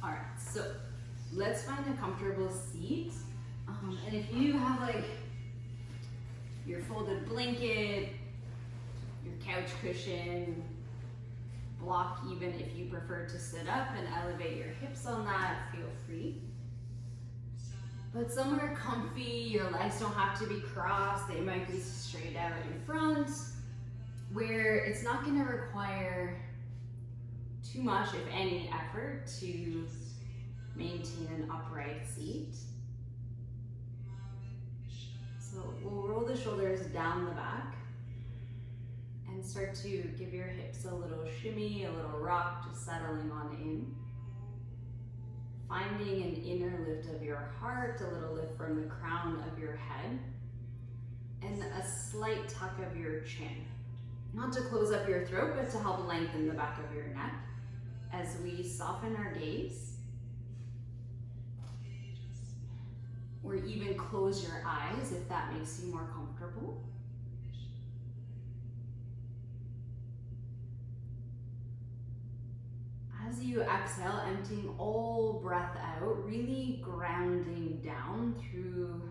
All right, so let's find a comfortable seat. And if you have like your folded blanket, your couch cushion, block even if you prefer to sit up and elevate your hips on that, feel free. But somewhere comfy, your legs don't have to be crossed, they might be straight out in front, where it's not gonna require too much, if any, effort to maintain an upright seat. So we'll roll the shoulders down the back and start to give your hips a little shimmy, a little rock, just settling on in. Finding an inner lift of your heart, a little lift from the crown of your head, and a slight tuck of your chin. Not to close up your throat, but to help lengthen the back of your neck as we soften our gaze. Or even close your eyes if that makes you more comfortable. As you exhale, emptying all breath out, really grounding down through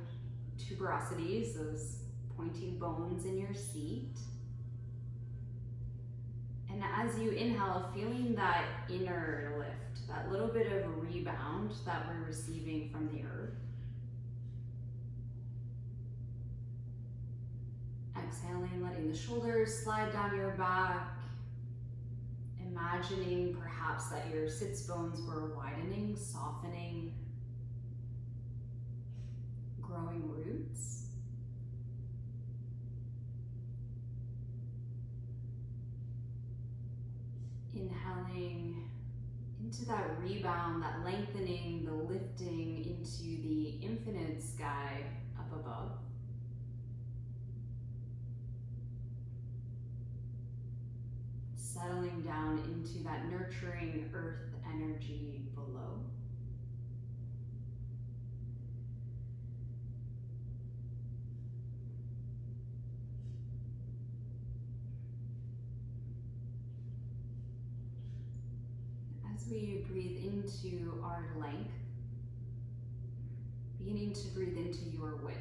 tuberosities, those pointy bones in your seat. And as you inhale, feeling that inner lift, that little bit of a rebound that we're receiving from the earth. Exhaling, letting the shoulders slide down your back. Imagining perhaps that your sits bones were widening, softening, growing roots. Inhaling into that rebound, that lengthening, the lifting into the infinite sky up above. Settling down into that nurturing earth energy below. As we breathe into our length, beginning to breathe into your width.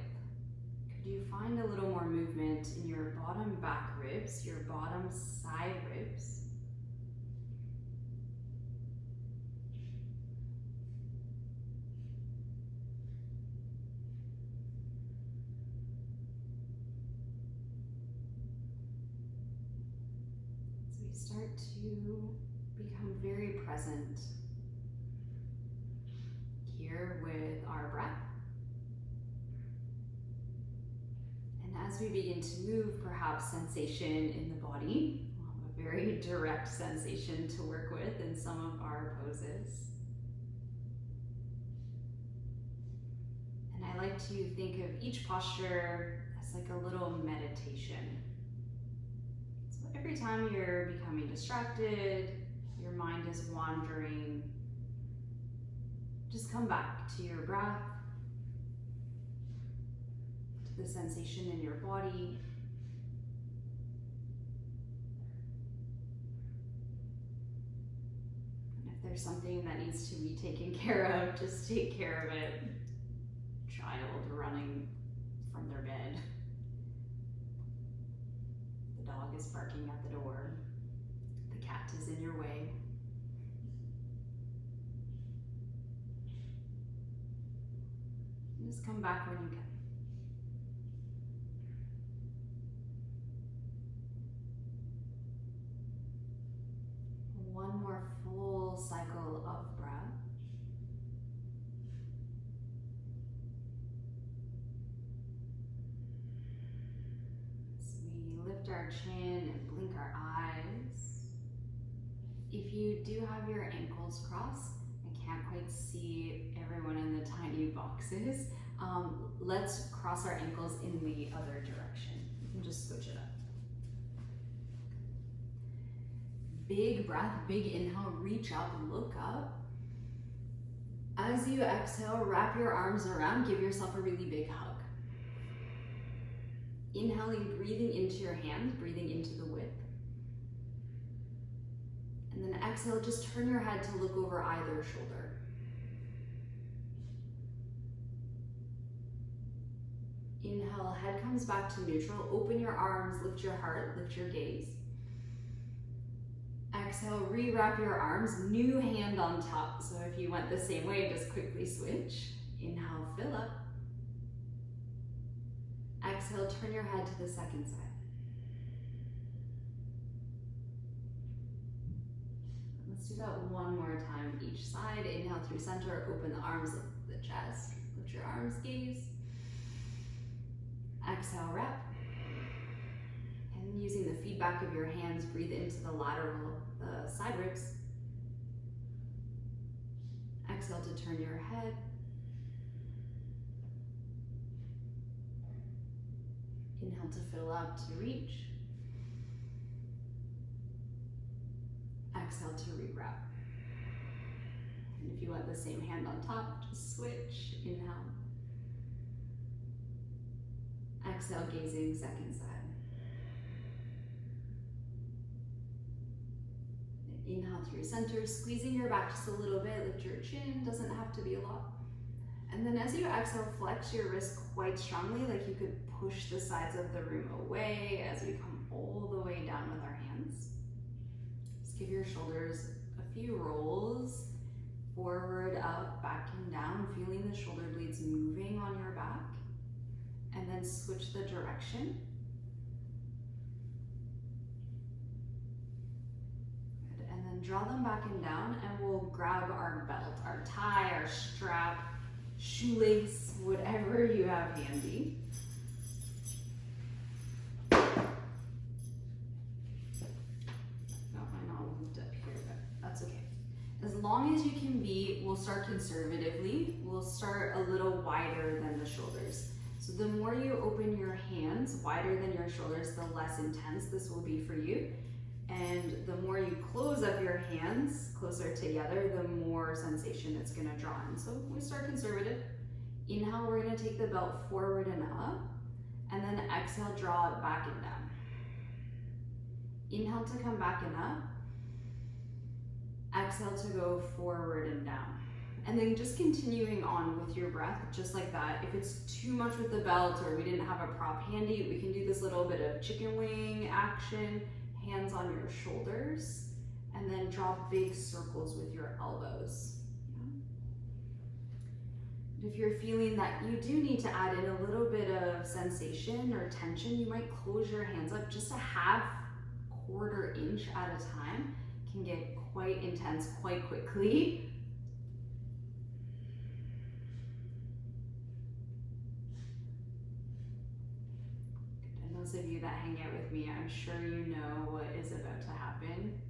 Could you find a little more movement in your bottom back ribs, your bottom side ribs? As we start to become very present here with our breath. As we begin to move, perhaps sensation in the body, a very direct sensation to work with in some of our poses. And I like to think of each posture as like a little meditation. So every time you're becoming distracted, your mind is wandering, just come back to your breath, the sensation in your body. And if there's something that needs to be taken care of, just take care of it. Child running from their bed. The dog is barking at the door. The cat is in your way. And just come back when you can. One more full cycle of breath. As we lift our chin and blink our eyes. If you do have your ankles crossed, I can't quite see everyone in the tiny boxes. Let's cross our ankles in the other direction. You can just switch it up. Big breath, big inhale, reach up, look up. As you exhale, wrap your arms around, give yourself a really big hug. Inhaling, breathing into your hands, breathing into the width. And then exhale, just turn your head to look over either shoulder. Inhale, head comes back to neutral. Open your arms, lift your heart, lift your gaze. Exhale, re-wrap your arms, new hand on top. So if you went the same way, just quickly switch. Inhale, fill up. Exhale, turn your head to the second side. Let's do that one more time each side. Inhale through center, open the arms, lift the chest, lift your arms, gaze. Exhale, wrap. And using the feedback of your hands, breathe into the lateral, the side ribs. Exhale to turn your head. Inhale to fill up, to reach. Exhale to re-wrap. And if you want the same hand on top, just switch. Inhale. Exhale, gazing second side. Inhale through center, squeezing your back just a little bit, lift your chin, doesn't have to be a lot. And then as you exhale, flex your wrist quite strongly, like you could push the sides of the room away as we come all the way down with our hands. Just give your shoulders a few rolls, forward, up, back and down, feeling the shoulder blades moving on your back. And then switch the direction. Good. And then draw them back and down, and we'll grab our belt, our tie, our strap, shoelace, whatever you have handy. Got mine all moved up here, but that's okay. As long as you can be, we'll start conservatively. We'll start a little wider than the shoulders. So the more you open your hands wider than your shoulders, the less intense this will be for you. And the more you close up your hands closer together, the more sensation it's gonna draw in. So we start conservative. Inhale, we're gonna take the belt forward and up, and then exhale, draw it back and down. Inhale to come back and up. Exhale to go forward and down. And then just continuing on with your breath, just like that. If it's too much with the belt or we didn't have a prop handy, we can do this little bit of chicken wing action, hands on your shoulders, and then draw big circles with your elbows. Yeah. If you're feeling that you do need to add in a little bit of sensation or tension, you might close your hands up just a half, quarter inch at a time. Can get quite intense quite quickly. Those of you that hang out with me, I'm sure you know what is about to happen.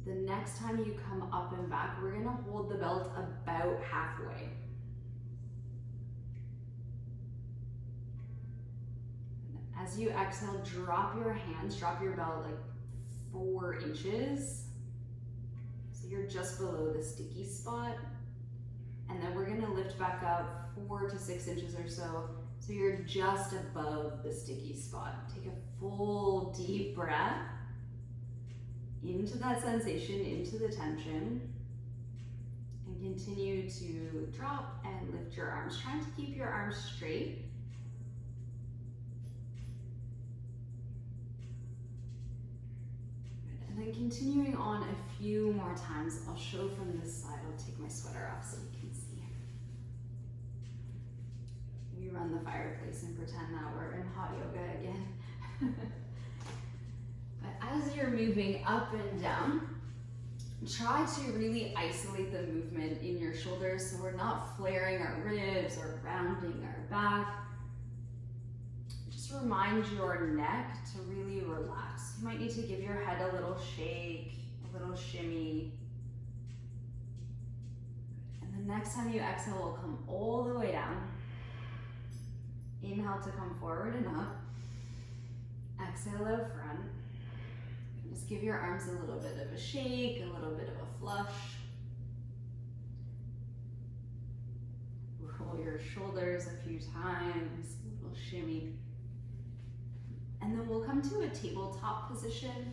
The next time you come up and back, we're gonna hold the belt about halfway. As you exhale, drop your hands, drop your belt like 4 inches. So you're just below the sticky spot. And then we're gonna lift back up 4 to 6 inches or so. So you're just above the sticky spot. Take a full deep breath into that sensation, into the tension, and continue to drop and lift your arms, trying to keep your arms straight. And then continuing on a few more times. I'll show from this side. I'll take my sweater off so you can see. We run the fireplace and pretend that we're in hot yoga again. But as you're moving up and down, try to really isolate the movement in your shoulders so we're not flaring our ribs or rounding our back. Just remind your neck to really relax. You might need to give your head a little shake, a little shimmy. And the next time you exhale, we'll come all the way down. Inhale to come forward and up. Exhale out front. Just give your arms a little bit of a shake, a little bit of a flush. Roll your shoulders a few times, a little shimmy. And then we'll come to a tabletop position.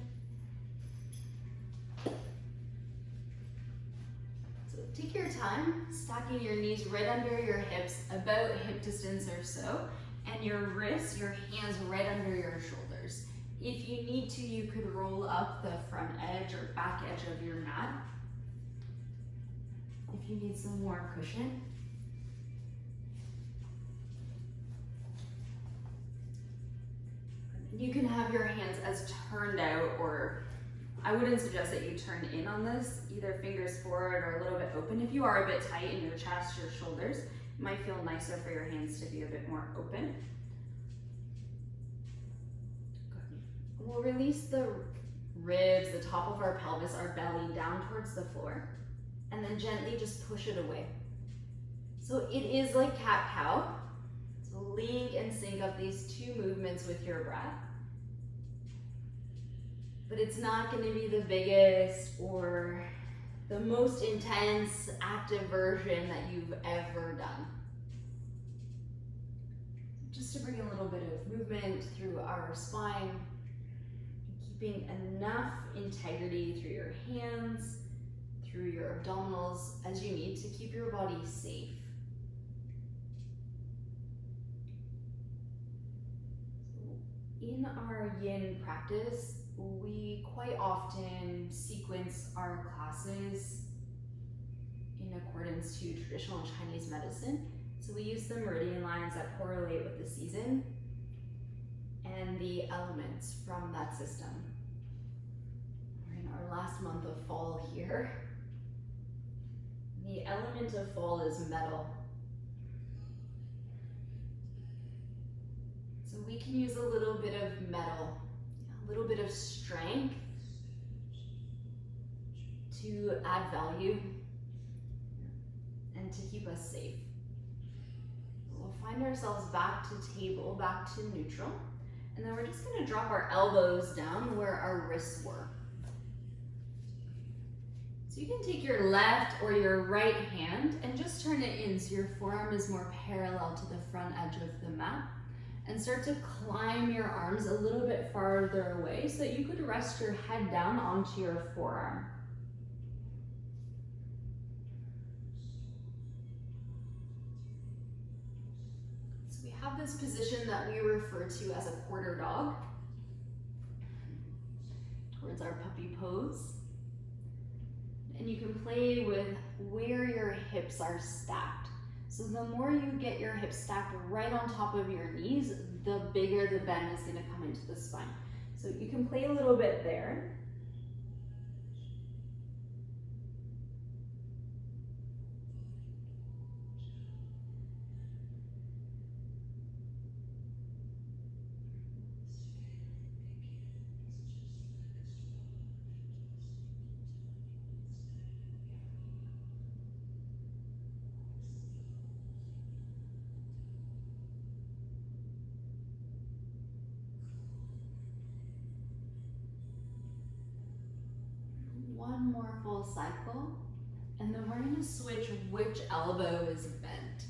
So take your time, stacking your knees right under your hips, about hip distance or so. And and your wrists, your hands right under your shoulders. If you need to, you could roll up the front edge or back edge of your mat if you need some more cushion. You can have your hands as turned out, or I wouldn't suggest that you turn in on this, either fingers forward or a little bit open. If you are a bit tight in your chest, your shoulders, it might feel nicer for your hands to be a bit more open. Good. We'll release the ribs, the top of our pelvis, our belly down towards the floor, and then gently just push it away. So it is like cat-cow. So link and sync up these two movements with your breath. But it's not going to be the biggest or the most intense active version that you've ever done. Just to bring a little bit of movement through our spine, keeping enough integrity through your hands, through your abdominals as you need to keep your body safe. In our yin practice, we quite often sequence our classes in accordance to traditional Chinese medicine. So we use the meridian lines that correlate with the season and the elements from that system. We're in our last month of fall here. The element of fall is metal. So we can use a little bit of metal, a little bit of strength to add value and to keep us safe. We'll find ourselves back to table, back to neutral, and then we're just going to drop our elbows down where our wrists were. So you can take your left or your right hand and just turn it in so your forearm is more parallel to the front edge of the mat. And start to climb your arms a little bit farther away so that you could rest your head down onto your forearm. So we have this position that we refer to as a quarter dog, towards our puppy pose. And you can play with where your hips are stacked. So the more you get your hips stacked right on top of your knees, the bigger the bend is going to come into the spine. So you can play a little bit there. One more full cycle, and then we're going to switch which elbow is bent.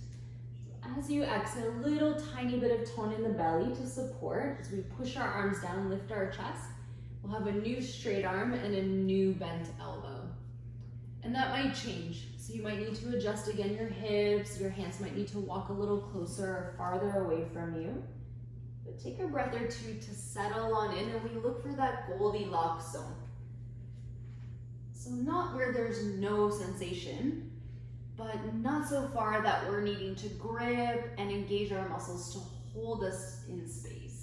So as you exhale, a little tiny bit of tone in the belly to support. As we push our arms down, lift our chest, we'll have a new straight arm and a new bent elbow. And that might change. So you might need to adjust again your hips, your hands might need to walk a little closer or farther away from you. But take a breath or two to settle on in, and we look for that Goldilocks zone. So not where there's no sensation, but not so far that we're needing to grip and engage our muscles to hold us in space.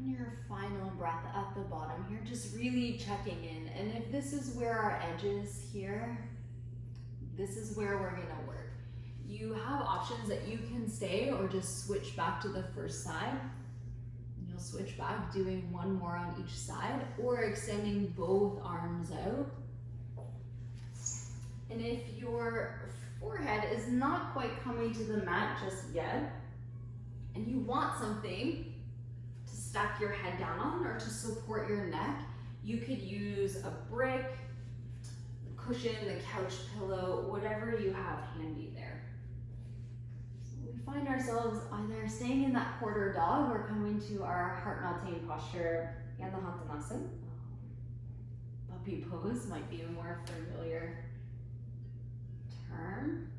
Your final breath at the bottom here, just really checking in. And if this is where our edge is here, this is where we're gonna work. You have options that you can stay or just switch back to the first side. You'll switch back, doing one more on each side, or extending both arms out. And if your forehead is not quite coming to the mat just yet, and you want something to stack your head down on or to support your neck, you could use a brick, a cushion, the couch pillow, whatever you have handy there. So we find ourselves either staying in that quarter dog or coming to our heart-melting posture, Yanahantanasana. Puppy pose might be a more familiar term.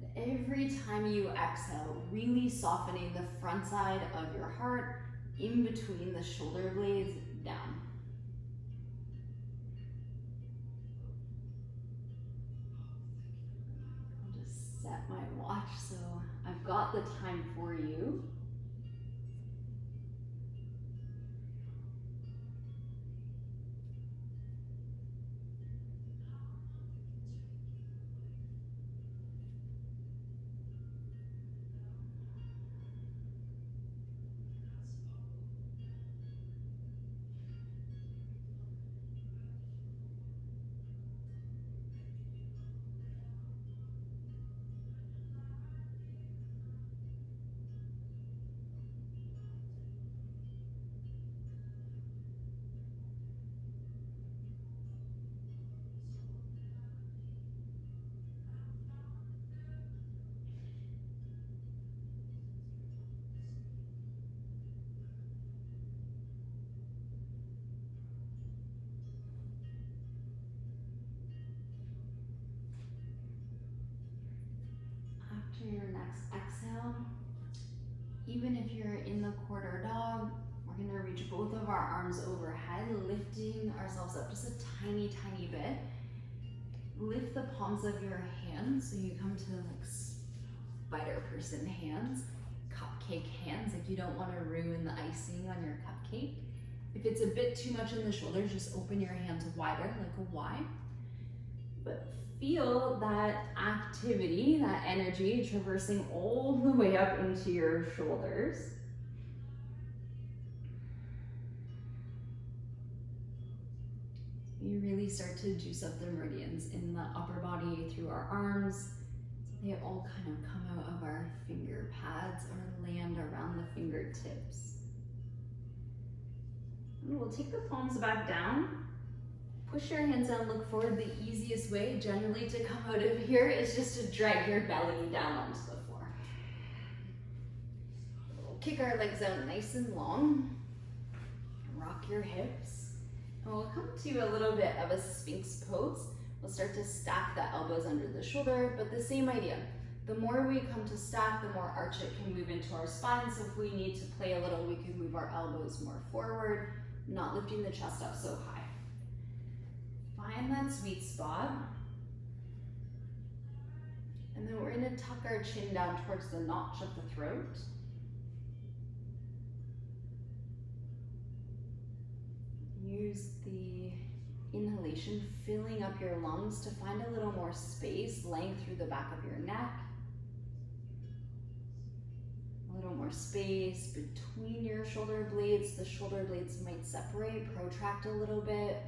But every time you exhale, really softening the front side of your heart in between the shoulder blades down. I'll just set my watch so I've got the time for you. After your next exhale, even if you're in the quarter dog, we're gonna reach both of our arms overhead, lifting ourselves up just a tiny, tiny bit. Lift the palms of your hands so you come to like spider person hands, cupcake hands, like you don't want to ruin the icing on your cupcake. If it's a bit too much in the shoulders, just open your hands wider like a Y. But feel that activity, that energy traversing all the way up into your shoulders. You really start to juice up the meridians in the upper body through our arms. So they all kind of come out of our finger pads or land around the fingertips. And we'll take the palms back down. Push your hands down, look forward. The easiest way generally to come out of here is just to drag your belly down onto the floor. We'll kick our legs out nice and long. Rock your hips. And we'll come to a little bit of a Sphinx pose. We'll start to stack the elbows under the shoulder, but the same idea. The more we come to stack, the more arch it can move into our spine. So if we need to play a little, we can move our elbows more forward, not lifting the chest up so high. Find that sweet spot. And then we're gonna tuck our chin down towards the notch of the throat. Use the inhalation, filling up your lungs to find a little more space, length through the back of your neck. A little more space between your shoulder blades. The shoulder blades might separate, protract a little bit.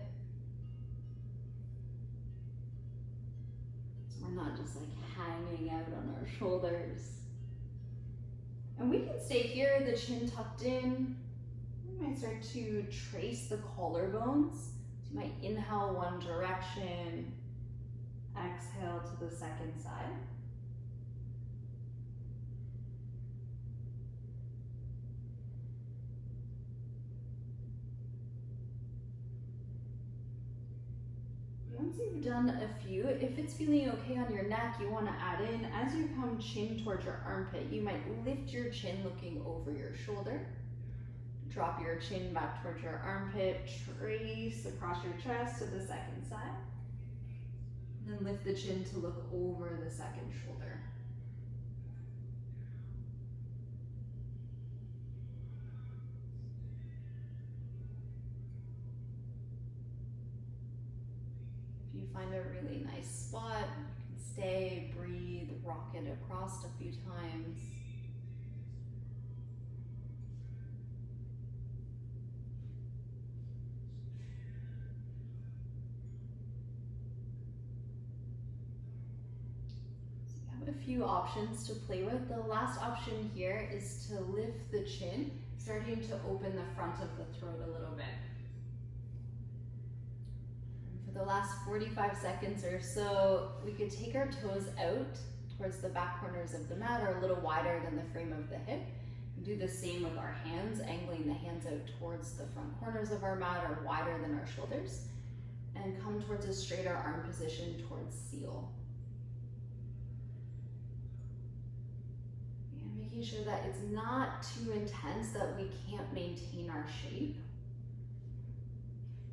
So we're not just like hanging out on our shoulders. And we can stay here, the chin tucked in. We might start to trace the collarbones. So you might inhale one direction, exhale to the second side. Once you've done a few, if it's feeling okay on your neck, you want to add in, as you come chin towards your armpit, you might lift your chin looking over your shoulder. Drop your chin back towards your armpit, trace across your chest to the second side. Then lift the chin to look over the second shoulder. If you find a really nice spot, you can stay, breathe, rock it across a few times. few options to play with. The last option here is to lift the chin, starting to open the front of the throat a little bit. And for the last 45 seconds or so, we could take our toes out towards the back corners of the mat or a little wider than the frame of the hip. Do the same with our hands, angling the hands out towards the front corners of our mat or wider than our shoulders. And come towards a straighter arm position towards seal. And making sure that it's not too intense that we can't maintain our shape.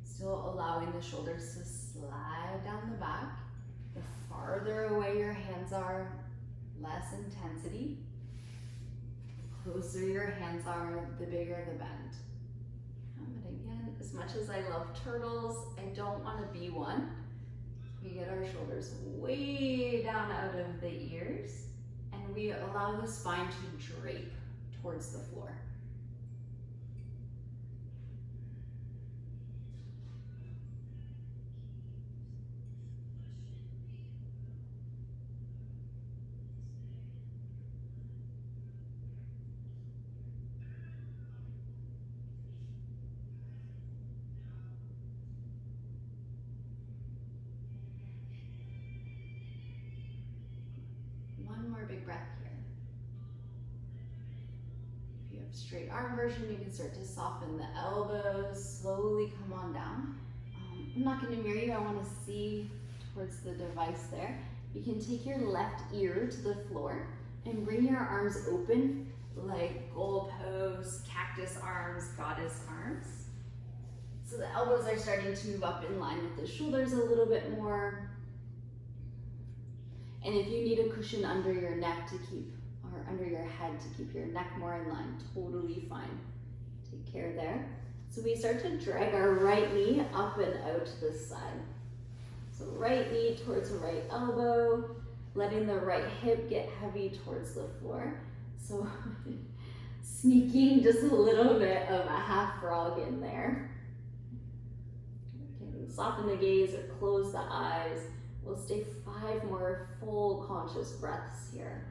Still allowing the shoulders to slide down the back. The farther away your hands are, less intensity. The closer your hands are, the bigger the bend. But again, as much as I love turtles, I don't want to be one. We get our shoulders way down out of the ears, and we allow the spine to drape towards the floor. One more big breath here. If you have straight arm version, you can start to soften the elbows, slowly come on down. I'm not going to mirror you, I want to see towards the device there. You can take your left ear to the floor and bring your arms open like goalposts, cactus arms, goddess arms. So the elbows are starting to move up in line with the shoulders a little bit more. And if you need a cushion under your neck to keep, or under your head to keep your neck more in line, totally fine. Take care there. So we start to drag our right knee up and out to the side. So right knee towards the right elbow, letting the right hip get heavy towards the floor. So sneaking just a little bit of a half frog in there. You can soften the gaze or close the eyes. We'll stay 5 more full conscious breaths here.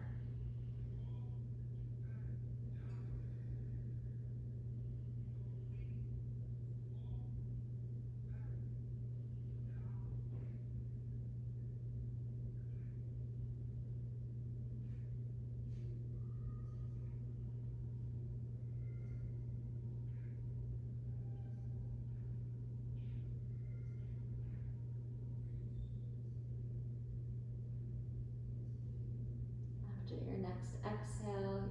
Your next exhale,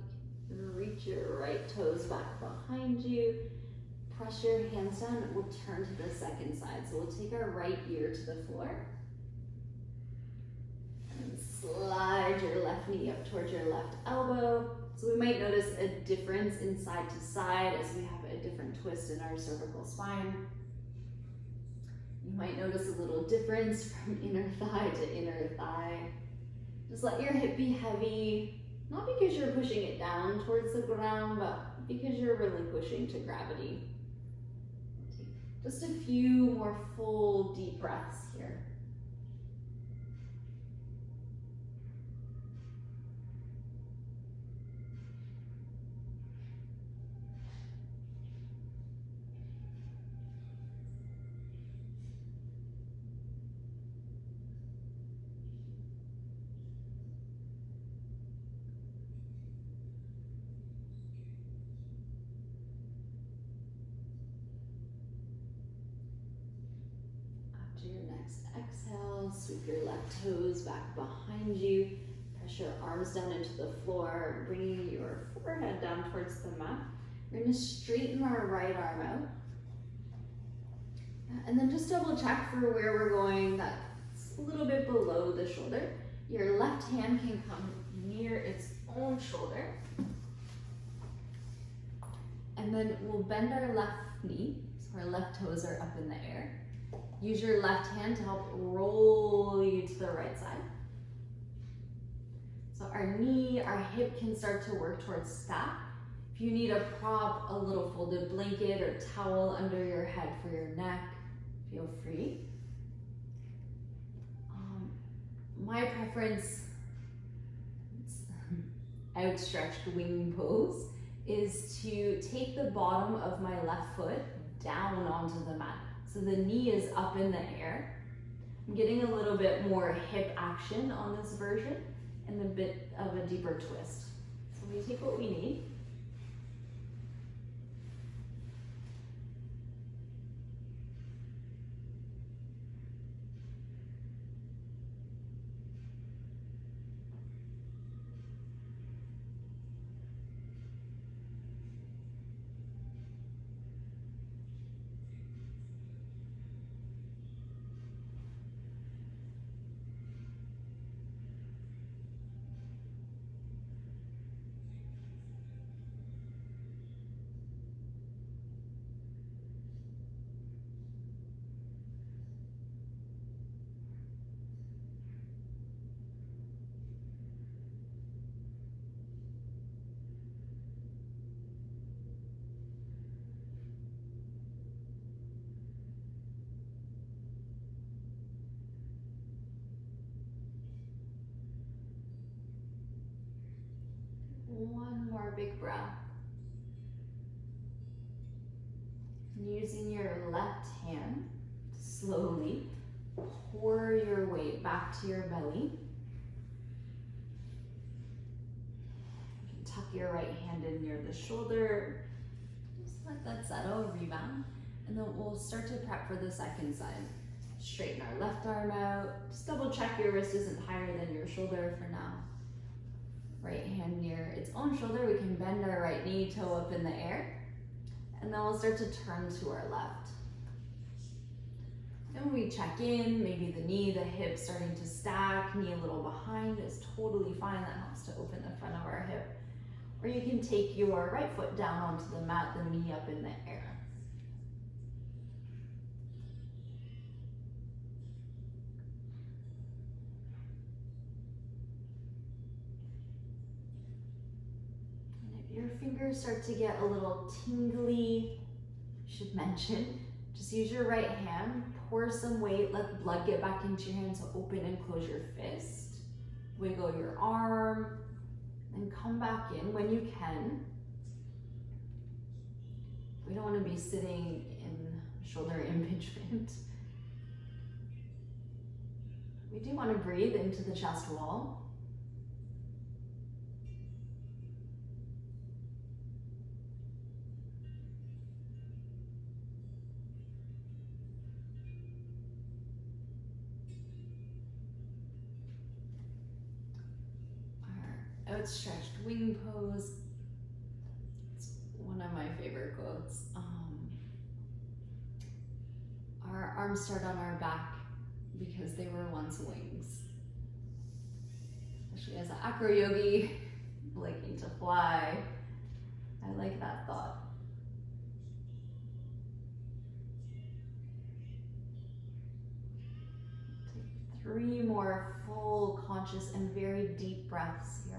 you can reach your right toes back behind you. Press your hands down, and we'll turn to the second side. So we'll take our right ear to the floor. And slide your left knee up towards your left elbow. So we might notice a difference in side to side as we have a different twist in our cervical spine. You might notice a little difference from inner thigh to inner thigh. Just let your hip be heavy, not because you're pushing it down towards the ground, but because you're relinquishing to gravity. Take just a few more full deep breaths here. Your next exhale, sweep your left toes back behind you. Press your arms down into the floor, bringing your forehead down towards the mat. We're going to straighten our right arm out. And then just double check for where we're going. That's a little bit below the shoulder. Your left hand can come near its own shoulder. And then we'll bend our left knee, so our left toes are up in the air. Use your left hand to help roll you to the right side. So our knee, our hip can start to work towards stack. If you need a prop, a little folded blanket or towel under your head for your neck, feel free. My preference outstretched wing pose is to take the bottom of my left foot down onto the mat. So the knee is up in the air. I'm getting a little bit more hip action on this version and a bit of a deeper twist. So we take what we need. One more big breath. Using your left hand to slowly pour your weight back to your belly. You can tuck your right hand in near the shoulder. Just let that settle, rebound. And then we'll start to prep for the second side. Straighten our left arm out. Just double check your wrist isn't higher than your shoulder for now. Right hand near its own shoulder. We can bend our right knee, toe up in the air. And then we'll start to turn to our left. And we check in, maybe the knee, the hip starting to stack, knee a little behind is totally fine. That helps to open the front of our hip. Or you can take your right foot down onto the mat, the knee up in the air. Your fingers start to get a little tingly, I should mention, just use your right hand, pour some weight, let blood get back into your hand, so open and close your fist, wiggle your arm, and come back in when you can. We don't want to be sitting in shoulder impingement. We do want to breathe into the chest wall. Outstretched wing pose. It's one of my favorite quotes. Our arms start on our back because they were once wings. Especially as an acro yogi, liking to fly. I like that thought. Take 3 more full, conscious, and very deep breaths here.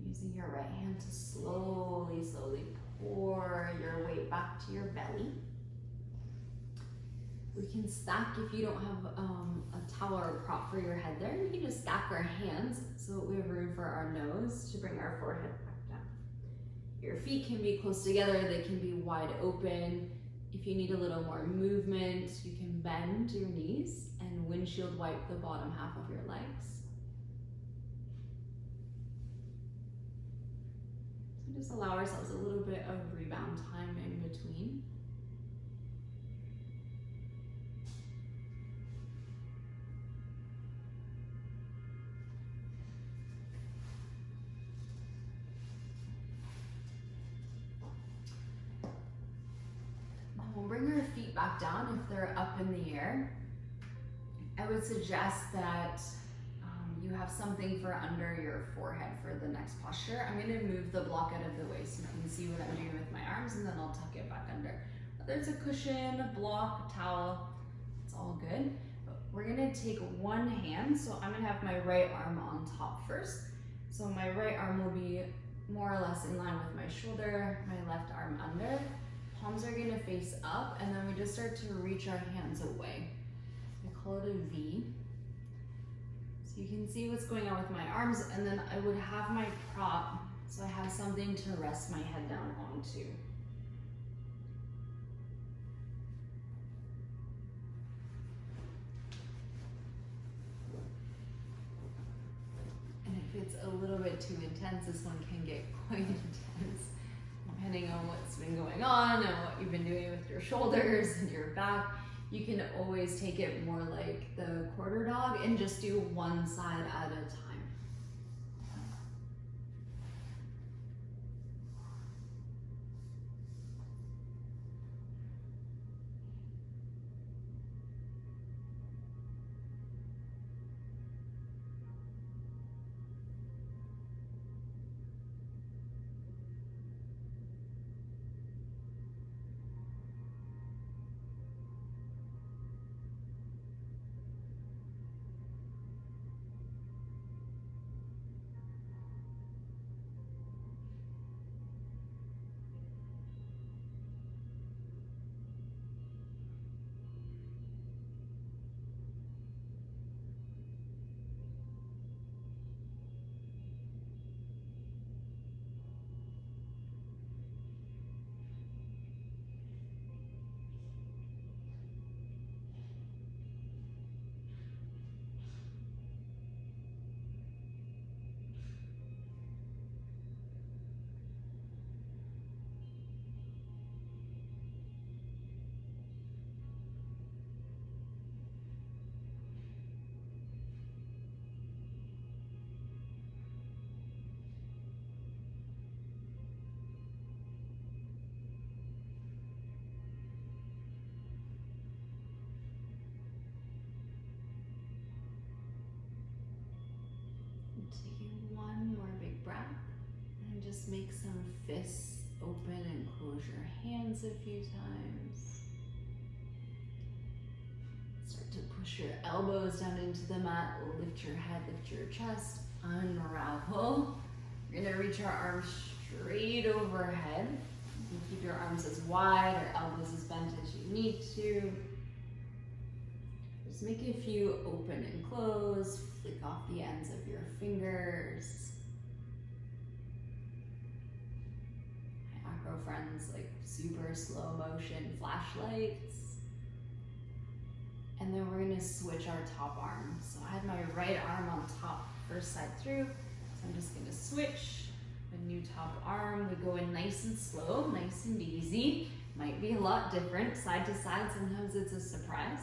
Using your right hand to slowly pour your weight back to your belly. We can stack, if you don't have a towel or a prop for your head there, you can just stack our hands so that we have room for our nose to bring our forehead back down. Your feet can be close together, they can be wide open. If you need a little more movement, you can bend your knees and windshield wipe the bottom half of your legs. Just allow ourselves a little bit of rebound time in between. Now we'll bring our feet back down if they're up in the air. I would suggest that you have something for under your forehead for the next posture. I'm going to move the block out of the way so you can see what I'm doing with my arms, and then I'll tuck it back under. Whether it's a cushion, a block, a towel, it's all good. But we're gonna take one hand, so I'm gonna have my right arm on top first. So my right arm will be more or less in line with my shoulder, my left arm under. Palms are gonna face up, and then we just start to reach our hands away. We call it a V. So you can see what's going on with my arms, and then I would have my prop, so I have something to rest my head down onto. And if it's a little bit too intense, this one can get quite intense, depending on what's been going on and what you've been doing with your shoulders and your back. You can always take it more like the quarter dog and just do one side at a time. Taking one more big breath, and just make some fists open and close your hands a few times. Start to push your elbows down into the mat, lift your head, lift your chest, unravel. We're gonna reach our arms straight overhead. You can keep your arms as wide or elbows as bent as you need to. Just make a few open and close, flick off the ends of your fingers. My acro friends like super slow motion flashlights. And then we're gonna switch our top arm. So I had my right arm on top, first side through. So I'm just gonna switch a new top arm. We go in nice and slow, nice and easy. Might be a lot different side to side. Sometimes it's a surprise.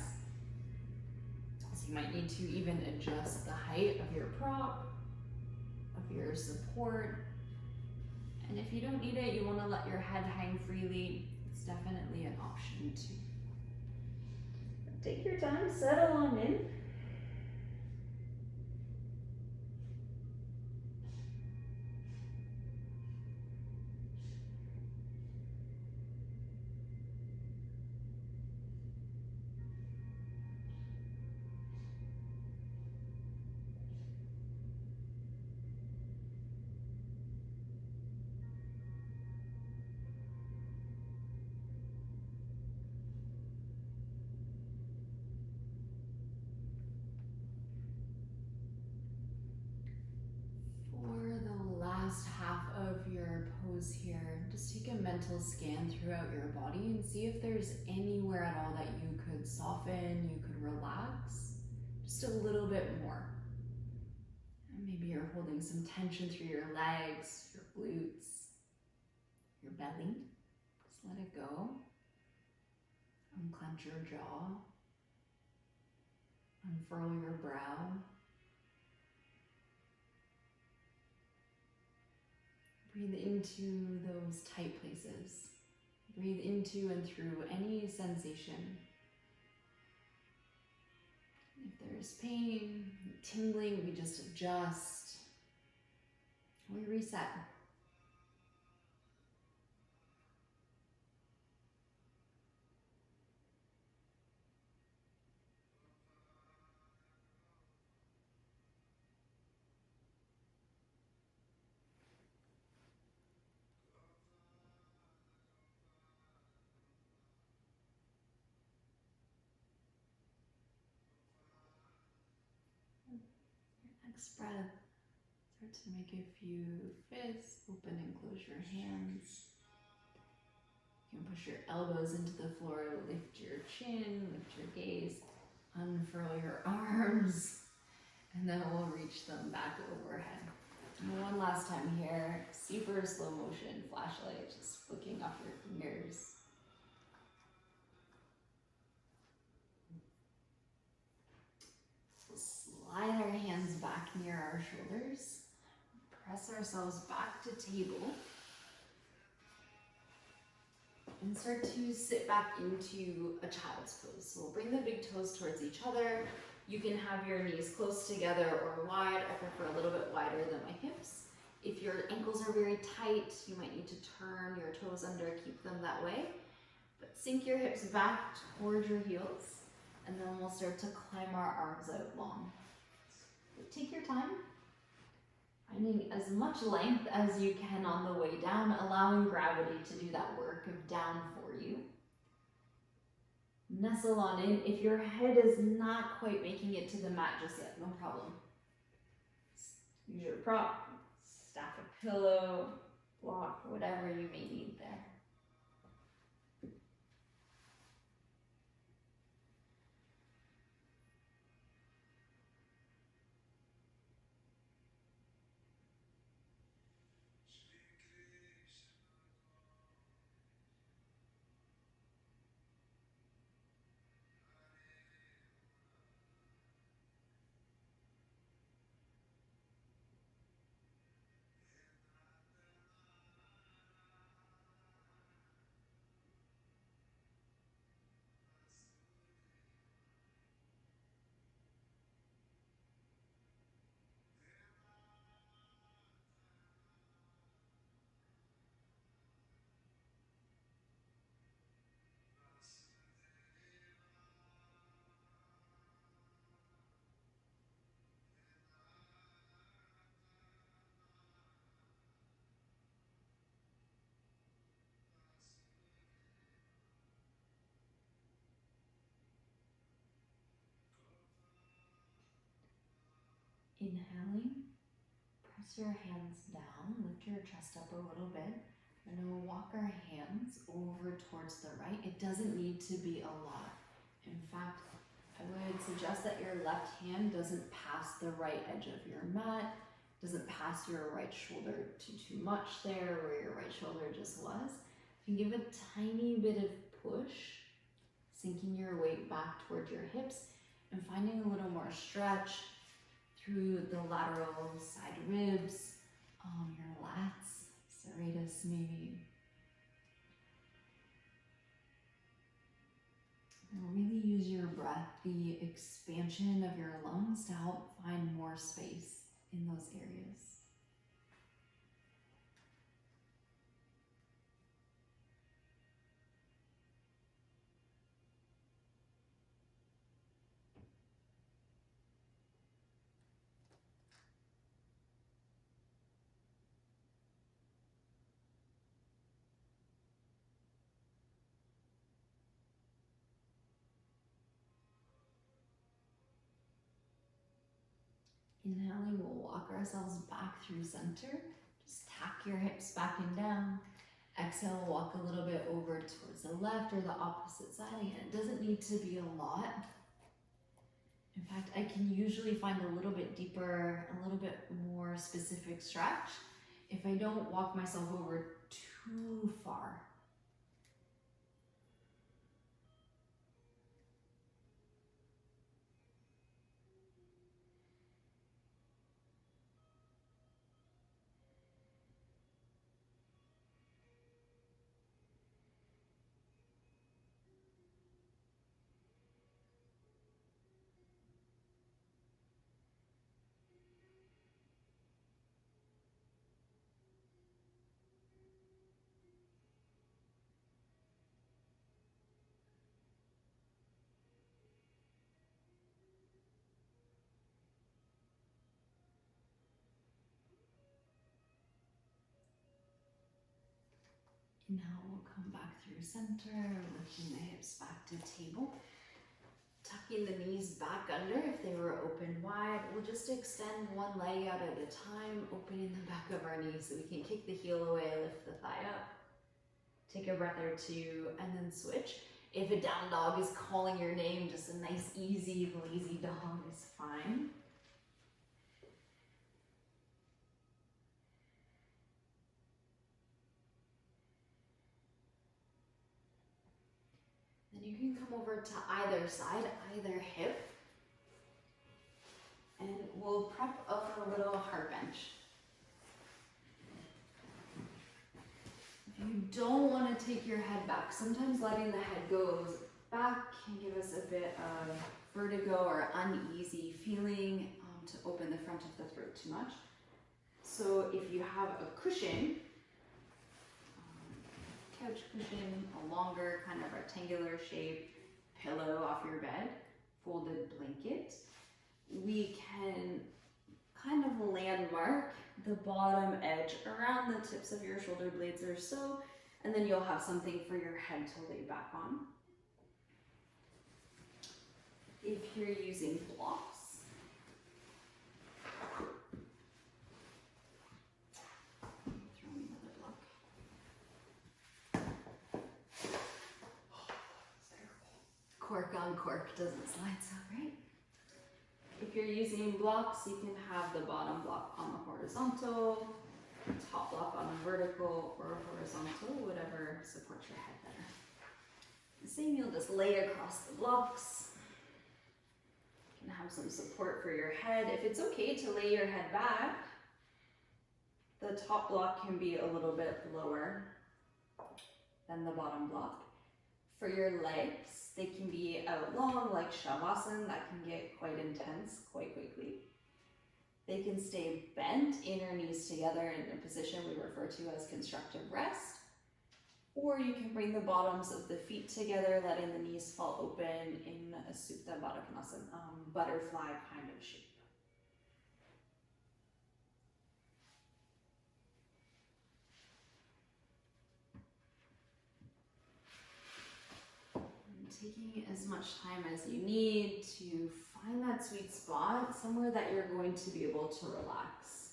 You might need to even adjust the height of your prop, of your support. And if you don't need it, you want to let your head hang freely, it's definitely an option too. Take your time, settle on in. Half of your pose here, just take a mental scan throughout your body and see if there's anywhere at all that you could soften, you could relax just a little bit more. And maybe you're holding some tension through your legs, your glutes, your belly. Just let it go. Unclench your jaw. Unfurl your brow. Breathe into those tight places. Breathe into and through any sensation. If there's pain, tingling, we just adjust. We reset. Next breath, start to make a few fists. Open and close your hands. You can push your elbows into the floor, lift your chin, lift your gaze, unfurl your arms, and then we'll reach them back overhead. And one last time here, super slow motion, flashlight, just flicking off your fingers. Slide our hands back near our shoulders. Press ourselves back to table. And start to sit back into a child's pose. So we'll bring the big toes towards each other. You can have your knees close together or wide. I prefer a little bit wider than my hips. If your ankles are very tight, you might need to turn your toes under, keep them that way. But sink your hips back towards your heels, and then we'll start to climb our arms out long. But take your time, finding as much length as you can on the way down, allowing gravity to do that work of down for you. Nestle on in. If your head is not quite making it to the mat just yet, no problem. Use your prop, stack a pillow, block, whatever you may need there. Inhaling, press your hands down, lift your chest up a little bit, and then we'll walk our hands over towards the right. It doesn't need to be a lot. In fact, I would suggest that your left hand doesn't pass the right edge of your mat, doesn't pass your right shoulder too much there where your right shoulder just was. You can give a tiny bit of push, sinking your weight back towards your hips and finding a little more stretch through the lateral side ribs, your lats, serratus maybe. And really use your breath, the expansion of your lungs to help find more space in those areas. Inhaling, we'll walk ourselves back through center. Just tack your hips back and down. Exhale, walk a little bit over towards the left or the opposite side. Again, it doesn't need to be a lot. In fact, I can usually find a little bit deeper, a little bit more specific stretch if I don't walk myself over too far. Now we'll come back through center, lifting the hips back to table. tucking the knees back under if they were open wide. We'll just extend one leg out at a time, opening the back of our knees so we can kick the heel away, lift the thigh up. Take a breath or two and then switch. If a down dog is calling your name, just a nice, easy, lazy dog is fine. Then you can come over to either side, either hip, and we'll prep up a little heart bench. If you don't want to take your head back, sometimes letting the head go back can give us a bit of vertigo or uneasy feeling to open the front of the throat too much. So if you have a cushion, couch cushion, a longer kind of rectangular shape pillow off your bed, folded blanket, we can kind of landmark the bottom edge around the tips of your shoulder blades or so, and then you'll have something for your head to lay back on. If you're using blocks, cork on cork doesn't slide so great. If you're using blocks, you can have the bottom block on the horizontal, top block on the vertical or horizontal, whatever supports your head better. The same, you'll just lay across the blocks. You can have some support for your head. If it's okay to lay your head back, the top block can be a little bit lower than the bottom block. For your legs, they can be out long like Shavasana, that can get quite intense quite quickly. They can stay bent, inner knees together in a position we refer to as constructive rest. Or you can bring the bottoms of the feet together, letting the knees fall open in a Supta Baddha Konasana, butterfly kind of shape. Taking as much time as you need to find that sweet spot, somewhere that you're going to be able to relax.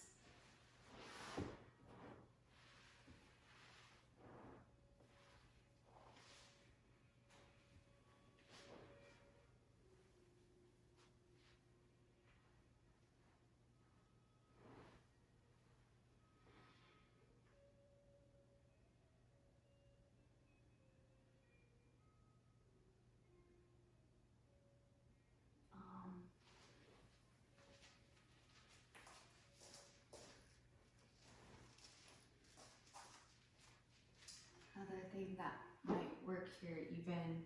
Another thing that might work here even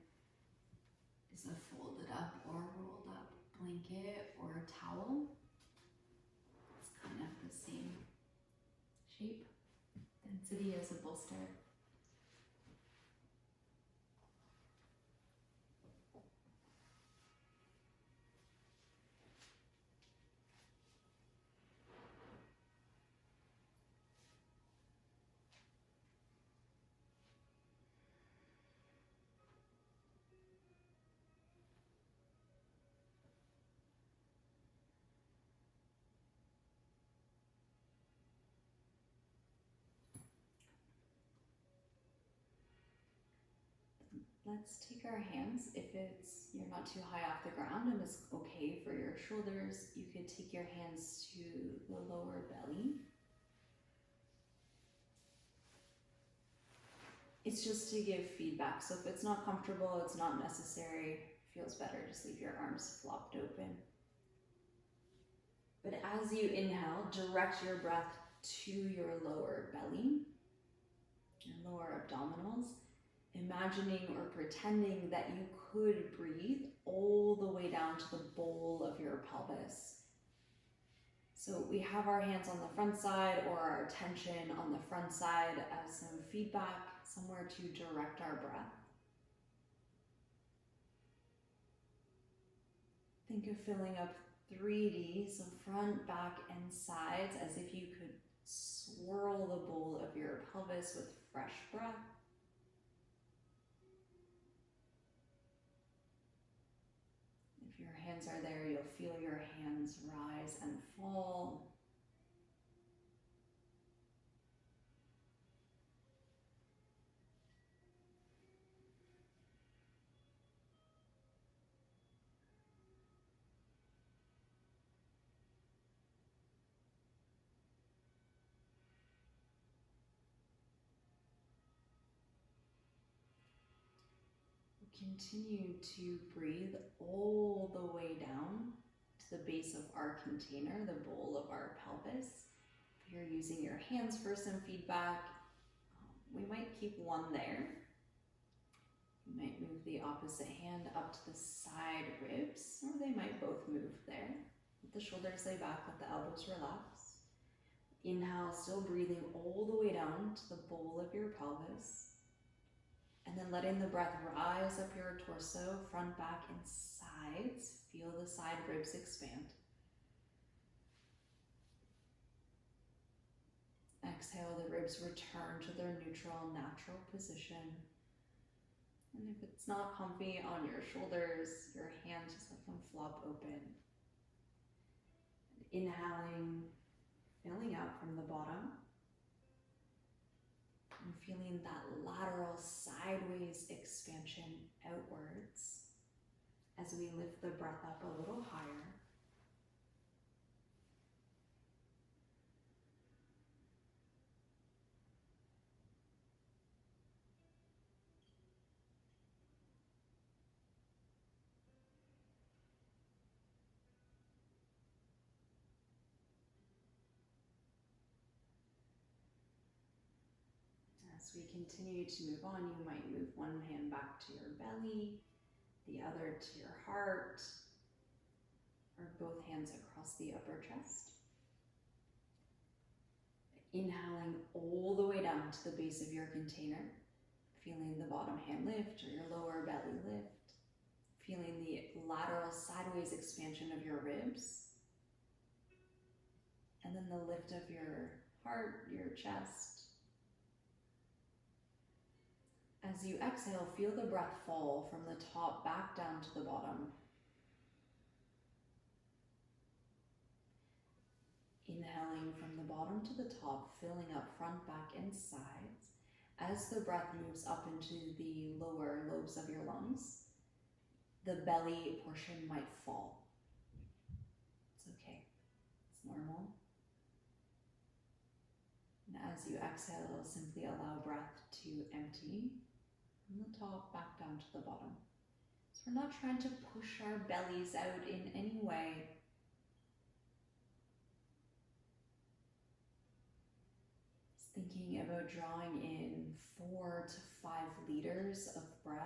is a folded up or rolled up blanket or a towel. It's kind of the same shape, density as a bolster. Let's take our hands, if you're not too high off the ground and it's okay for your shoulders, you could take your hands to the lower belly. It's just to give feedback, so if it's not comfortable, it's not necessary, feels better, just leave your arms flopped open. But as you inhale, direct your breath to your lower belly, your lower abdominals, imagining or pretending that you could breathe all the way down to the bowl of your pelvis. So we have our hands on the front side or our attention on the front side as some feedback, somewhere to direct our breath. Think of filling up 3D, so front, back, and sides, as if you could swirl the bowl of your pelvis with fresh breath. hands are there, you'll feel your hands rise and fall. Continue to breathe all the way down to the base of our container, the bowl of our pelvis. If you're using your hands for some feedback, we might keep one there. You might move the opposite hand up to the side ribs, or they might both move there. Let the shoulders lay back, let the elbows relax. Inhale, still breathing all the way down to the bowl of your pelvis. And then letting the breath rise up your torso, front, back, and sides. Feel the side ribs expand. Exhale, the ribs return to their neutral, natural position. And if it's not comfy on your shoulders, your hands, just let them flop open. Inhaling, filling out from the bottom. And feeling that lateral sideways expansion outwards as we lift the breath up a little higher. As we continue to move on, you might move one hand back to your belly, the other to your heart, or both hands across the upper chest. Inhaling all the way down to the base of your container, feeling the bottom hand lift or your lower belly lift, feeling the lateral sideways expansion of your ribs, and then the lift of your heart, your chest. As you exhale, feel the breath fall from the top back down to the bottom. Inhaling from the bottom to the top, filling up front, back, and sides. As the breath moves up into the lower lobes of your lungs, the belly portion might fall. It's okay. It's normal. And as you exhale, simply allow breath to empty from the top back down to the bottom. So we're not trying to push our bellies out in any way. Just thinking about drawing in 4 to 5 liters of breath.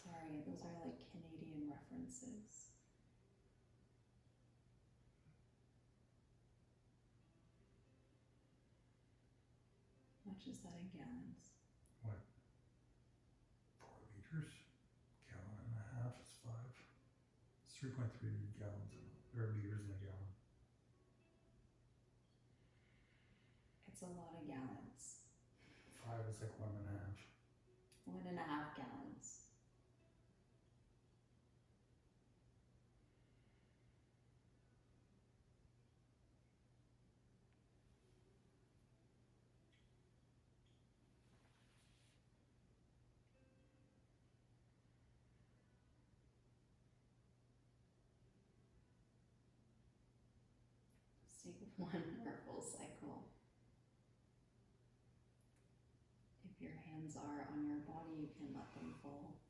Sorry, those are like Canadian references. How much is that in gallons? What? 4 liters? Gallon and a half is 5. It's 3.3 gallons or liters in a gallon. It's a lot of gallons. 5 is like 1.5. 1.5 gallons. Let's take one more full cycle. If your hands are on your body, you can let them fall.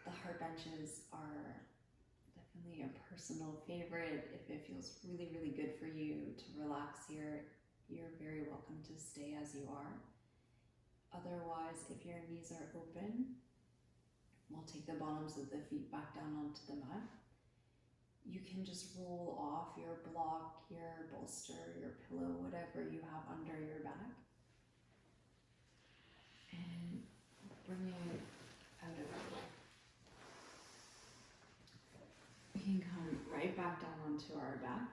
The heart benches are definitely a personal favorite. If it feels really, really good for you to relax here, you're very welcome to stay as you are. Otherwise, if your knees are open, we'll take the bottoms of the feet back down onto the mat. You can just roll off your block, your bolster, your pillow, whatever you have under your back. And bring it out of onto our back.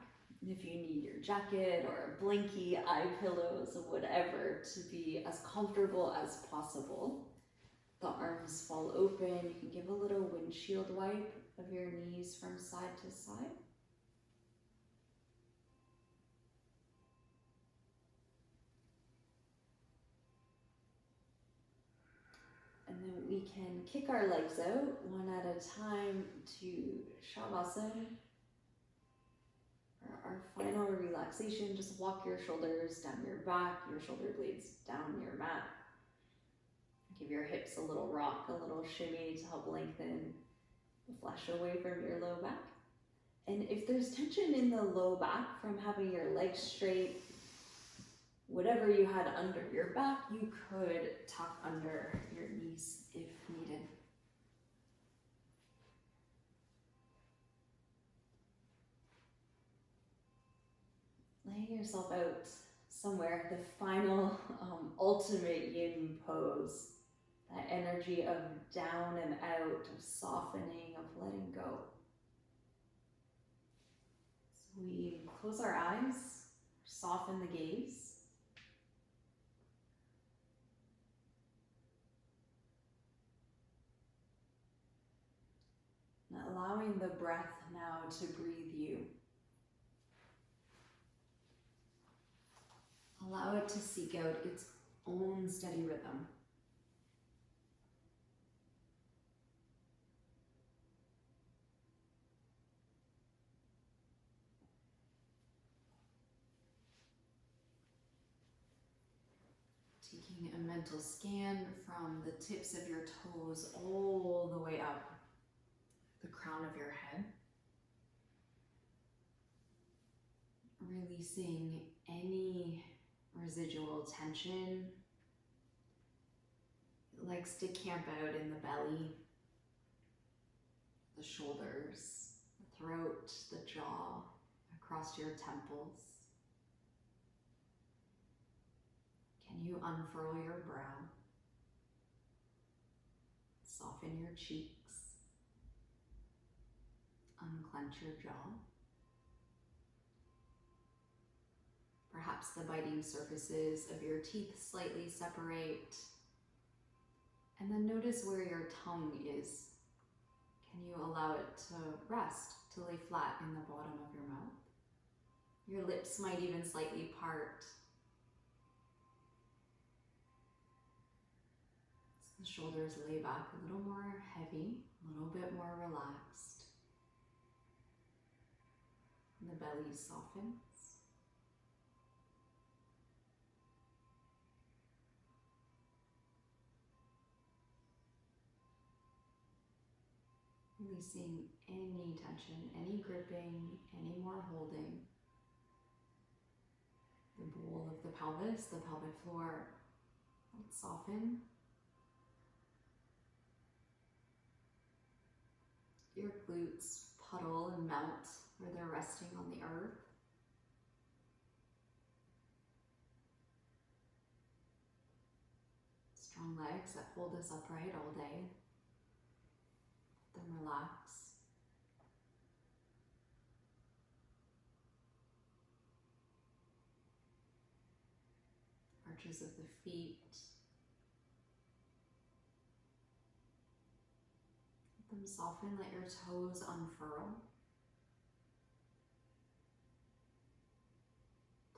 If you need your jacket or a blankie, eye pillows, whatever, to be as comfortable as possible. The arms fall open. You can give a little windshield wipe of your knees from side to side. And then we can kick our legs out one at a time to Shavasana. For our final relaxation, just walk your shoulders down your back, your shoulder blades down your mat. Give your hips a little rock, a little shimmy to help lengthen the flesh away from your low back. And if there's tension in the low back from having your legs straight, whatever you had under your back, you could tuck under your knees if needed. Laying yourself out somewhere, the final ultimate yin pose. That energy of down and out, of softening, of letting go. So we close our eyes, soften the gaze. And allowing the breath now to breathe you. Allow it to seek out its own steady rhythm. Taking a mental scan from the tips of your toes all the way up the crown of your head. Releasing any residual tension. It likes to camp out in the belly, the shoulders, the throat, the jaw, across your temples. Can you unfurl your brow? Soften your cheeks. Unclench your jaw. Perhaps the biting surfaces of your teeth slightly separate. And then notice where your tongue is. Can you allow it to rest, to lay flat in the bottom of your mouth? Your lips might even slightly part. The shoulders lay back a little more heavy, a little bit more relaxed. And the belly softens. Releasing any tension, any gripping, any more holding. The bowl of the pelvis, the pelvic floor, let it soften. Your glutes puddle and melt where they're resting on the earth. Strong legs that hold us upright all day. Let them relax. Arches of the feet. Let them soften, let your toes unfurl.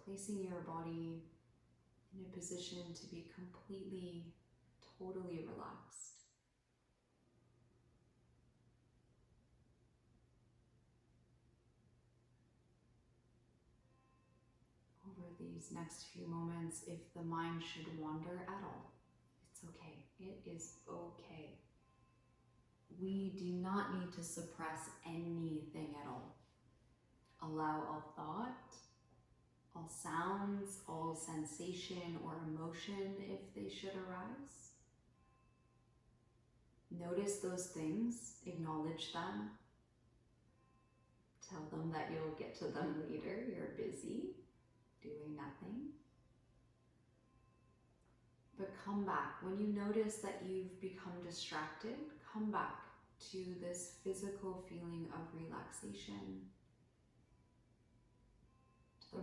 Placing your body in a position to be completely, totally relaxed. Over these next few moments, if the mind should wander at all, it's okay. It is okay. We do not need to suppress anything at all. Allow all thought, all sounds, all sensation or emotion if they should arise. Notice those things, acknowledge them. Tell them that you'll get to them later. You're busy, doing nothing. But come back. When you notice that you've become distracted, come back to this physical feeling of relaxation,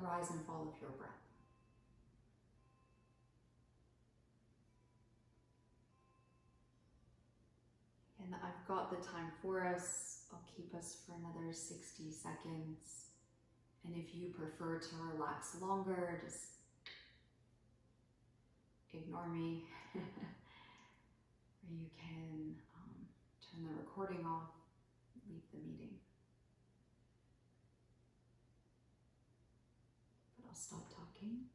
rise and fall of your breath. And I've got the time for us. I'll keep us for another 60 seconds. And if you prefer to relax longer, just ignore me. Or you can turn the recording off, leave the meeting. But I'll stop talking.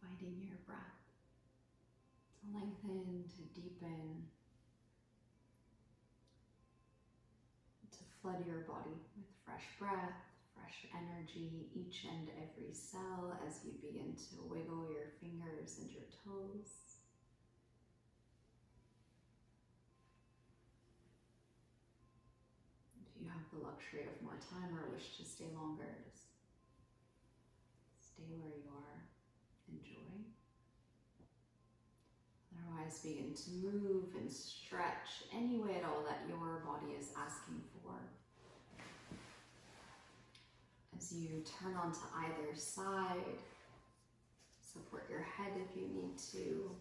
Inviting your breath to lengthen, to deepen, to flood your body with fresh breath, fresh energy, each and every cell as you begin to wiggle your fingers and your toes. If you have the luxury of more time or wish to stay longer, just stay where you are. Enjoy. Otherwise, begin to move and stretch any way at all that your body is asking for. As you turn onto either side, support your head if you need to.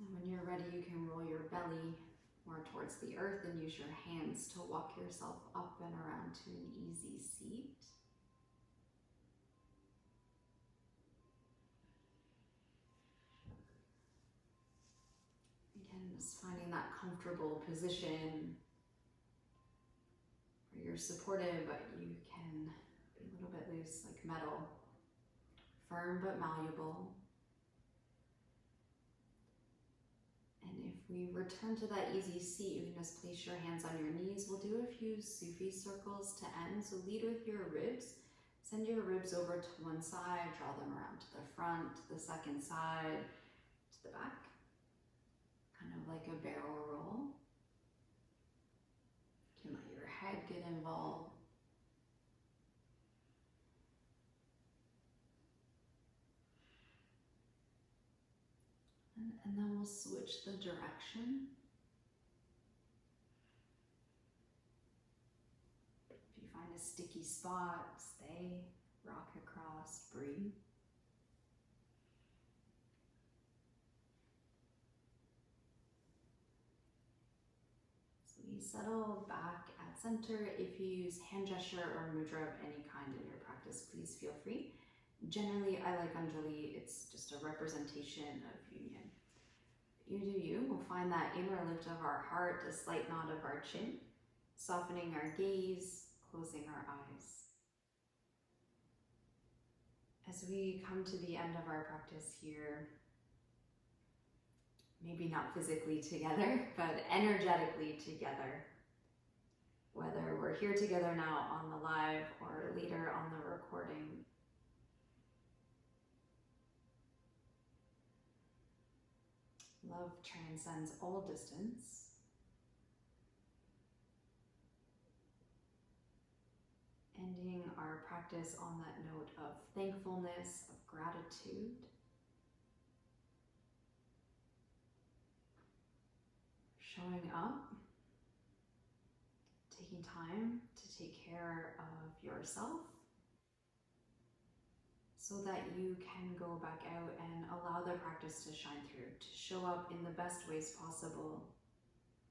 And when you're ready, you can roll your belly more towards the earth and use your hands to walk yourself up and around to an easy seat. Again, just finding that comfortable position where you're supported, but you can be a little bit loose like metal, firm but malleable. And if we return to that easy seat, you can just place your hands on your knees. We'll do a few Sufi circles to end. So lead with your ribs. Send your ribs over to one side, draw them around to the front, to the second side, to the back. Kind of like a barrel roll. You can let your head get involved. And then we'll switch the direction. If you find a sticky spot, stay, rock across, breathe. So we settle back at center. If you use hand gesture or mudra of any kind in your practice, please feel free. Generally, I like Anjali. It's just a representation of union. You do you. We'll find that inner lift of our heart, a slight nod of our chin, softening our gaze, closing our eyes. As we come to the end of our practice here, maybe not physically together, but energetically together, whether we're here together now on the live or later on the recording. Love transcends all distance. practice on that note of thankfulness, of gratitude. Showing up, taking time to take care of yourself so that you can go back out and allow the practice to shine through, to show up in the best ways possible,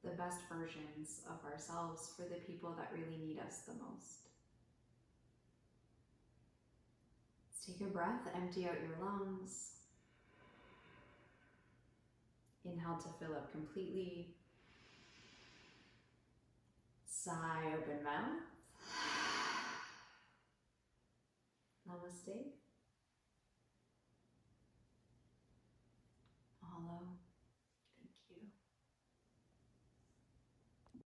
the best versions of ourselves for the people that really need us the most. Let's take a breath, empty out your lungs. Inhale to fill up completely. Sigh, open mouth. Namaste.